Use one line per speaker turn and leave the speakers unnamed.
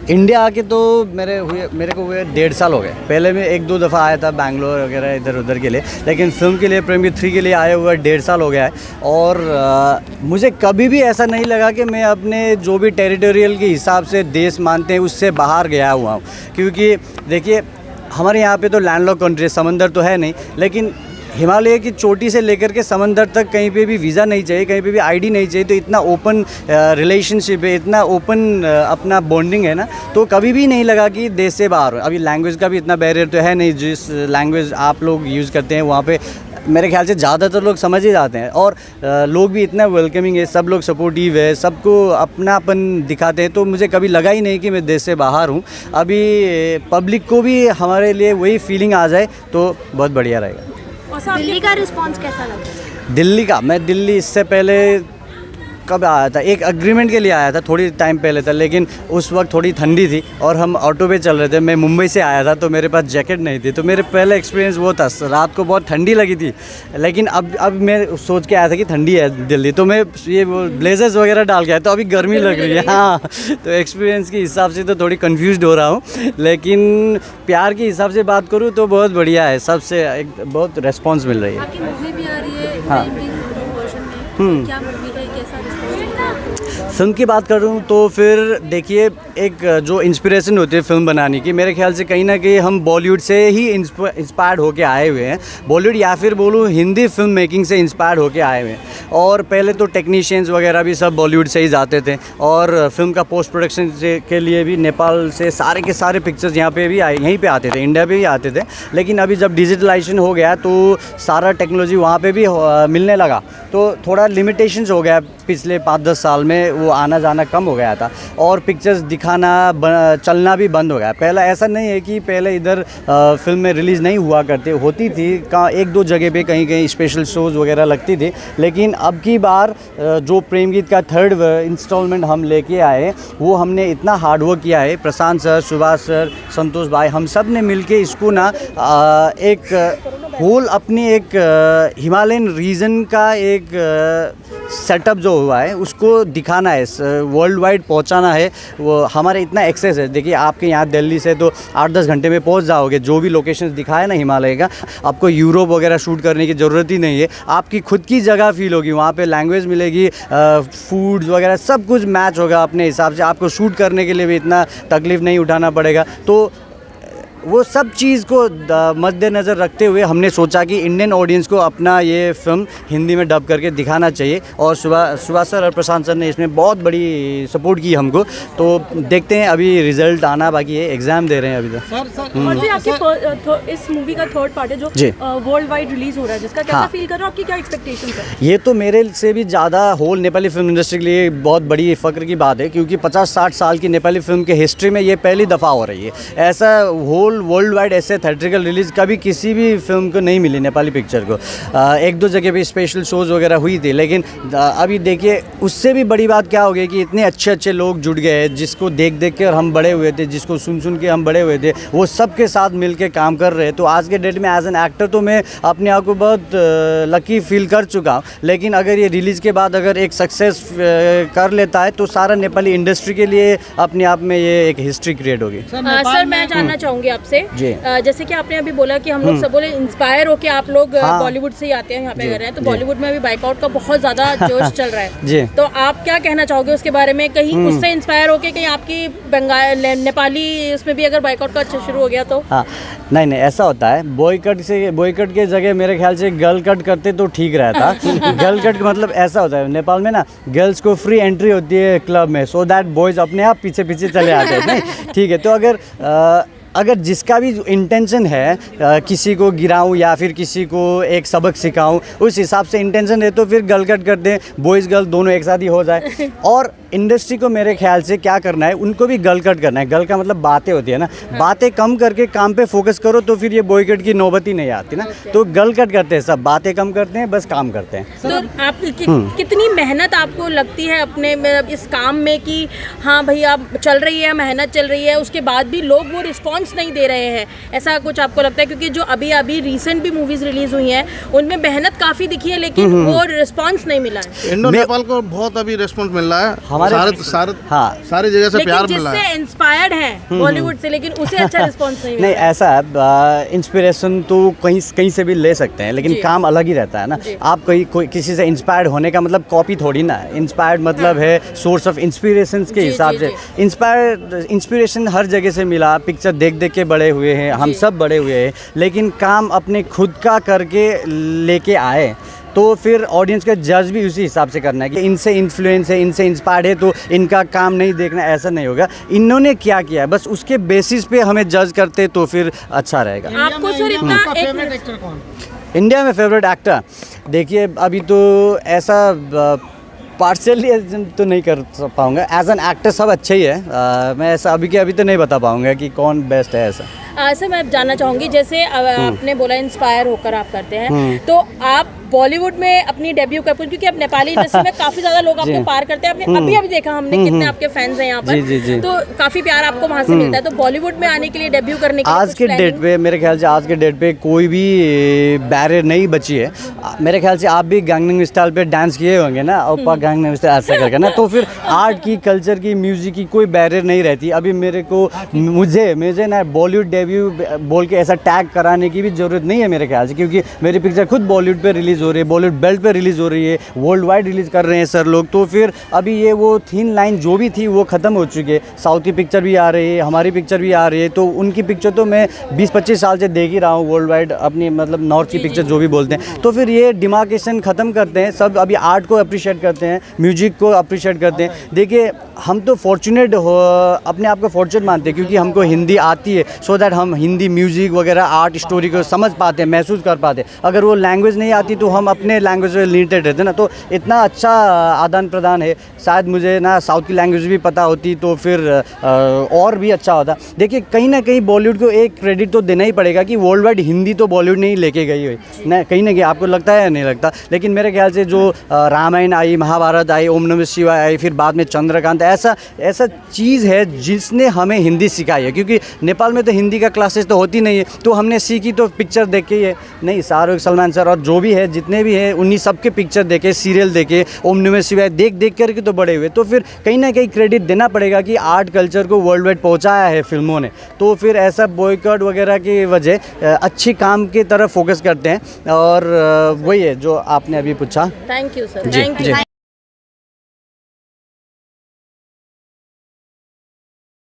India आके तो मेरे को हुए 1.5 साल हो गए। पहले मैं 1-2 दफ़ा आया था बैंगलोर वगैरह इधर उधर के लिए, लेकिन फ़िल्म के लिए प्रेम गीत 3 के लिए आया हुआ 1.5 साल हो गया है। और मुझे कभी भी ऐसा नहीं लगा कि मैं अपने जो भी टेरिटोरियल के हिसाब से देश मानते हैं उससे बाहर गया हुआ हूँ। क्योंकि देखिए हमारे यहाँ पे तो लैंडलॉक कंट्री, समंदर तो है नहीं, लेकिन हिमालय की चोटी से लेकर के समंदर तक कहीं पे भी वीज़ा नहीं चाहिए, कहीं पे भी आईडी नहीं चाहिए। तो इतना ओपन रिलेशनशिप है, इतना ओपन अपना बॉन्डिंग है ना, तो कभी भी नहीं लगा कि देश से बाहर हो। अभी लैंग्वेज का भी इतना बैरियर तो है नहीं, जिस लैंग्वेज आप लोग यूज़ करते हैं वहाँ पे मेरे ख्याल से ज़्यादातर लोग समझ ही जाते हैं। और लोग भी इतना वेलकमिंग है, सब लोग सपोर्टिव है, सबको अपनापन दिखाते हैं। तो मुझे कभी लगा ही नहीं कि मैं देश से बाहर हूँ। अभी पब्लिक को भी हमारे लिए वही फीलिंग आ जाए तो बहुत बढ़िया रहेगा।
दिल्ली का रिस्पांस कैसा लगा?
दिल्ली का, मैं दिल्ली इससे पहले कब आया था, एक एग्रीमेंट के लिए आया था, थोड़ी टाइम पहले था, लेकिन उस वक्त थोड़ी ठंडी थी और हम ऑटो पे चल रहे थे। मैं मुंबई से आया था तो मेरे पास जैकेट नहीं थी, तो मेरे पहले एक्सपीरियंस वो था। रात को बहुत ठंडी लगी थी, लेकिन अब मैं सोच के आया था कि ठंडी है दिल्ली, तो मैं ये वो ब्लेजर्स वगैरह डाल के आया, तो अभी गर्मी लग रही है। हाँ, तो एक्सपीरियंस के हिसाब से तो थोड़ी कन्फ्यूज़ हो रहा हूँ, लेकिन प्यार के हिसाब से बात करूँ तो बहुत बढ़िया है, सबसे एक बहुत रेस्पॉन्स मिल रही है।
आपकी मूवी भी आ रही है
हाँ।
वर्जन में, क्या मूवी है, कैसा रिस्पांस?
फ़िल्म की बात करूँ तो फिर देखिए, एक जो इंस्पिरेशन होती है फ़िल्म बनाने की, मेरे ख्याल से कहीं ना कहीं हम बॉलीवुड से ही इंस्पायर्ड होके आए हुए हैं। बॉलीवुड या फिर बोलूँ हिंदी फिल्म मेकिंग से इंस्पायर्ड होके आए हुए हैं। और पहले तो टेक्नीशियंस वगैरह भी सब बॉलीवुड से ही जाते थे, और फिल्म का पोस्ट प्रोडक्शन के लिए भी नेपाल से सारे के सारे पिक्चर्स यहाँ पे भी यहीं पे आते थे, इंडिया पे भी आते थे। लेकिन अभी जब डिजिटलाइजेशन हो गया तो सारा टेक्नोलॉजी वहाँ पे भी मिलने लगा, तो थोड़ा लिमिटेशंस हो गया। पिछले 5-10 साल में वो आना जाना कम हो गया था और पिक्चर्स दिखाना चलना भी बंद हो गया। पहला ऐसा नहीं है कि पहले इधर फिल्म में रिलीज़ नहीं हुआ करते, होती थी कहाँ 1-2 जगह पे कहीं कहीं स्पेशल शोज़ वगैरह लगती थी। लेकिन अब की बार जो प्रेम गीत का 3rd इंस्टॉलमेंट हम लेके आए, वो हमने इतना हार्ड वर्क किया है। प्रशांत सर, सुभाष सर, संतोष भाई, हम सब ने मिल के इसको ना एक होल अपनी एक हिमालयन रीजन का एक सेटअप जो हुआ है उसको दिखाना है, वर्ल्ड वाइड पहुंचाना है। वो हमारे इतना एक्सेस है, देखिए आपके यहाँ दिल्ली से तो 8-10 घंटे में पहुंच जाओगे। जो भी लोकेशंस दिखाया ना हिमालय का, आपको यूरोप वगैरह शूट करने की ज़रूरत ही नहीं है। आपकी खुद की जगह फील होगी, वहाँ पे लैंग्वेज मिलेगी, फूड्स वगैरह सब कुछ मैच होगा अपने हिसाब से। आपको शूट करने के लिए भी इतना तकलीफ़ नहीं उठाना पड़ेगा। तो वो सब चीज़ को मद्देनज़र रखते हुए हमने सोचा कि इंडियन ऑडियंस को अपना ये फ़िल्म हिंदी में डब करके दिखाना चाहिए। और सुभाष सर और प्रशांत सर ने इसमें बहुत बड़ी सपोर्ट की हमको। तो देखते हैं, अभी रिज़ल्ट आना बाकी है, एग्ज़ाम दे रहे हैं अभी तक।
और फिर आपके इस मूवी का 3rd पार्ट है जो वर्ल्ड वाइड रिलीज़ हो रहा है, जिसका कैसा फील कर रहे हो, आपकी क्या एक्सपेक्टेशन है? ये
तो मेरे से भी ज़्यादा होल नेपाली फिल्म इंडस्ट्री के लिए बहुत बड़ी फ़ख्र की बात है, क्योंकि 50-60 साल की नेपाली फिल्म के हिस्ट्री में ये पहली दफ़ा हो रही है। ऐसा वर्ल्ड वाइड ऐसे थिएट्रिकल रिलीज़ कभी किसी भी फिल्म को नहीं मिली नेपाली पिक्चर को। 1-2 जगह पे स्पेशल शोज़ वगैरह हुई थी, लेकिन अभी देखिए उससे भी बड़ी बात क्या हो गई कि इतने अच्छे अच्छे लोग जुड़ गए, जिसको देख देख के और हम बड़े हुए थे, जिसको सुन सुन के हम बड़े हुए थे, वो सब के साथ मिल के काम कर रहे हैं। तो आज के डेट में एज एन एक्टर तो मैं अपने आप को बहुत लकी फील कर चुका हूँ। लेकिन अगर ये रिलीज़ के बाद अगर एक सक्सेस कर लेता है तो सारा नेपाली इंडस्ट्री के लिए अपने आप में ये एक हिस्ट्री क्रिएट होगी।
सर मैं जानना चाहूँगी आपसे, जैसे कि आपने अभी बोला कि हम लोग सब बोले इंस्पायर होके आप लोग बॉलीवुड से ही आते हैं, यहाँ पे कर रहे हैं, तो बॉलीवुड में अभी बाइकआउट का बहुत ज़्यादा जोश चल रहा है जी। तो आप क्या कहना चाहोगे उसके बारे में? कहीं उससे इंस्पायर होके कहीं आपकी बंगाल नेपाली इसमें भी अगर बाइकआउट का अच्छा शुरू हो गया तो? हाँ,
नहीं ऐसा होता है। बॉयकट के जगह मेरे ख्याल से गर्ल कट करते तो ठीक रहता। गर्ल कट का मतलब ऐसा होता है, नेपाल में ना गर्ल्स को फ्री एंट्री होती है क्लब में, सो दैट बॉयज़ अपने आप पीछे पीछे चले आते हैं। नहीं ठीक है, तो अगर जिसका भी इंटेंशन है किसी को गिराऊं या फिर किसी को एक सबक सिखाऊं, उस हिसाब से इंटेंशन है तो फिर गर्ल कट कर दें, बॉयज़ गर्ल दोनों एक साथ ही हो जाए। और इंडस्ट्री को मेरे ख्याल से क्या करना है, उनको भी गर्ल कट करना है। गर्ल का मतलब बातें होती है ना, बातें कम करके काम पे फोकस करो तो फिर ये बॉयकट की नौबत ही नहीं आती ना। तो गर्ल कट करते हैं सब, बातें कम करते हैं, बस काम करते हैं।
तो आप कितनी मेहनत आपको लगती है अपने इस काम में कि हाँ भाई आप चल रही है, मेहनत चल रही है, उसके बाद भी लोग वो रिस्पॉन्स नहीं दे रहे हैं, ऐसा कुछ आपको लगता है? क्योंकि जो अभी रिसेंट भी मूवीज रिलीज हुई हैं उनमें मेहनत काफ़ी दिखी है, लेकिन वो रिस्पॉन्स नहीं मिला है।
इंडो नेपाल को बहुत अभी रिस्पॉन्स मिल रहा है। सारी जगह से प्यार मिला है।
जिससे इंस्पायर्ड है बॉलीवुड से, लेकिन उसे अच्छा रिस्पॉन्स नहीं मिला।
नहीं, ऐसा है, इंस्पिरेशन तो कहीं से भी ले सकते हैं, लेकिन काम अलग ही रहता है ना। आप कोई किसी से इंस्पायर्ड होने का मतलब कॉपी थोड़ी ना है। इंस्पायर्ड मतलब है सोर्स ऑफ इंस्पिरेशन के हिसाब से। इंस्पिरेशन हर जगह से मिला, पिक्चर देख देख के बड़े हुए हैं, हम सब बड़े हुए हैं, लेकिन काम अपने खुद का करके लेके आए तो फिर ऑडियंस का जज भी उसी हिसाब से करना है कि इनसे इन्फ्लुएंस है, इनसे इंस्पायर्ड है तो इनका काम नहीं देखना, ऐसा नहीं होगा। इन्होंने क्या किया है बस उसके बेसिस पे हमें जज करते तो फिर अच्छा रहेगा।
आपको सर इतना
फेवरेट एक्टर कौन?
इंडिया में फेवरेट एक्टर देखिए, अभी तो ऐसा पार्शियली तो नहीं कर पाऊँगा। एज एन एक्टर सब अच्छे ही है, मैं ऐसा अभी तो नहीं बता पाऊँगा कि कौन बेस्ट है ऐसा।
सर मैं जानना चाहूँगी, जैसे आपने बोला इंस्पायर होकर आप करते हैं, तो आप बॉलीवुड में अपनी डेब्यू कर, क्योंकि अब नेपाली इंडस्ट्री में काफी ज्यादा लोग आपको पार करते हैं। आपने अभी देखा हमने कितने आपके फैंस हैं यहाँ पर, जी। तो काफी प्यार आपको वहाँ से मिलता है। तो बॉलीवुड में आने के लिए, डेब्यू करने के लिए
आज के डेट पे मेरे ख्याल से आज के डेट पे कोई भी बैरियर नहीं बची है। मेरे ख्याल से आप भी गैंगनम स्टाइल पे डांस किए होंगे ना, ओपा गैंगनम स्टाइल ऐसा करके ना, तो फिर आर्ट की, कल्चर की, म्यूजिक की कोई बैरियर नहीं रहती। अभी मुझे ना बॉलीवुड डेब्यू बोल के ऐसा टैग कराने की भी जरूरत नहीं है मेरे ख्याल से, क्योंकि मेरी पिक्चर खुद बॉलीवुड पे रिलीज हो रही है, बॉलीवुड बेल्ट पे रिलीज हो रही है, वर्ल्ड वाइड रिलीज कर रहे हैं सर लोग। तो फिर अभी ये वो थीन लाइन जो भी थी वो ख़त्म हो चुकी है। साउथ की पिक्चर भी आ रही है, हमारी पिक्चर भी आ रही है, तो उनकी पिक्चर तो मैं 20-25 साल से देख ही रहा हूँ वर्ल्ड वाइड, अपनी मतलब नॉर्थ की पिक्चर जो भी बोलते हैं। तो फिर ये डिमार्केशन ख़त्म करते हैं सब, अभी आर्ट को अप्रिशिएट करते हैं, म्यूजिक को अप्रिशिएट करते हैं। देखिए हम तो फॉर्चुनेट हो, अपने आप को फॉर्चुनेट मानते हैं क्योंकि हमको हिंदी आती है, सो दैट हम हिंदी म्यूजिक वगैरह आर्ट स्टोरी को समझ पाते हैं, महसूस कर पाते हैं। अगर वो लैंग्वेज नहीं आती तो हम अपने लैंग्वेज में लिमिटेड रहते ना। तो इतना अच्छा आदान प्रदान है, शायद मुझे ना साउथ की लैंग्वेज भी पता होती तो फिर और भी अच्छा होता। देखिए कहीं ना कहीं बॉलीवुड को एक क्रेडिट तो देना ही पड़ेगा कि वर्ल्ड वाइड हिंदी तो बॉलीवुड नहीं लेके गई हुई ना, कहीं ना कहीं। आपको लगता है या नहीं लगता? लेकिन मेरे ख्याल से जो रामायण आई, महाभारत आई, ओम नमः शिवाय आई, फिर बाद में चंद्रकांत, ऐसा चीज़ है जिसने हमें हिंदी सिखाई है। क्योंकि नेपाल में तो हिंदी का क्लासेस तो होती नहीं है, तो हमने सीखी तो पिक्चर देख के ही है। नहीं, शाहरुख, सलमान सर और जो भी है, जितने भी हैं, उन्हीं सबके पिक्चर देखे, सीरियल देखे, ओम नमः शिवाय देख करके तो बड़े हुए। तो फिर कहीं ना कहीं क्रेडिट देना पड़ेगा कि आर्ट कल्चर को वर्ल्ड वाइड पहुँचाया है फिल्मों ने। तो फिर ऐसा बॉयकॉट वगैरह की वजह अच्छी काम की तरफ फोकस करते हैं, और वही है जो आपने अभी पूछा।
Thank you sir.
जी।